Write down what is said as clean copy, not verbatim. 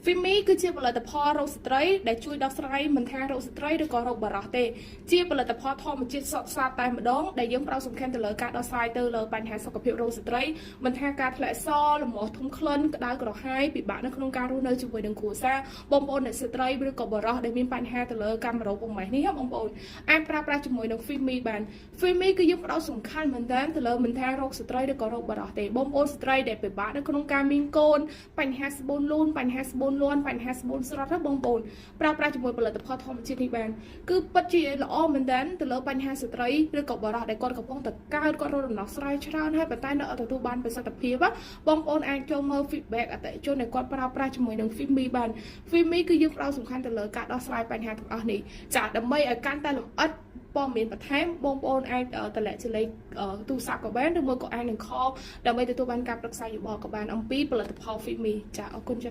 Fimi គឺជាផលិតផលរោគស្ត្រីដែលជួយដោះស្រាយមិនថារោគស្ត្រីឬក៏រោគបារោះទេជាផលិតផលធម្មជាតិសុទ្ធសាធតែម្ដងដែលយើងផ្ដោតសំខាន់ទៅលើការដោះស្រាយទៅលើបញ្ហាសុខភាពរោគស្ត្រីមិនថាការធ្លាក់សលំអធំក្លិនក្តៅក្រហាយពិបាកនៅក្នុងការរស់នៅជាមួយនឹងគ្រួសារបងប្អូនអ្នកស្ត្រីឬក៏បារោះដែលមានបញ្ហាទៅលើកាមរោគពុំម៉េះនេះបងប្អូនអាចប្រើប្រាស់ជាមួយនឹង Fimi បាន Fimi គឺយើងផ្ដោតសំខាន់មែនតើទៅលើមិនថារោគស្ត្រីឬក៏រោគបារោះទេបងប្អូនស្ត្រីដែលពិបាកនៅក្នុងការមានកូនបញ្ហាស្បូនលូនបញ្ហាស្បូនលាន់បញ្ហាស្បូនស្រត់បងប្អូនប្រើប្រាស់ជាមួយផលិតផលធម្មជាតិនេះបានគឺពិតជាល្អមែនតើទៅលើបញ្ហាស្ត្រីឬក៏បារោះដែលគាត់កំពុងតែកើតគាត់រកដំណោះស្រាយច្រើនហើយប៉ុន្តែនៅអត់ទទួលបានប្រសិទ្ធភាពបងប្អូនអាចចូលមើល feedback អតិថិជនដែលគាត់ប្រើប្រាស់ជាមួយនឹង Fimi បាន Fimi គឺយើងផ្ដោតសំខាន់ទៅលើការដោះស្រាយបញ្ហាទាំងអស់នេះចាដើម្បីឲ្យកាន់តែលម្អិតព័ត៌មានបន្ថែមបងប្អូនអាចតម្លាក់ជាលេខទូរស័ព្ទក៏បានឬមួយក៏អាចនឹង call ដើម្បីទទួលបានការប្រឹក្សាយោបល់ក៏បានអំពីផលិតផល Fimi ចាអរគុណច្រើន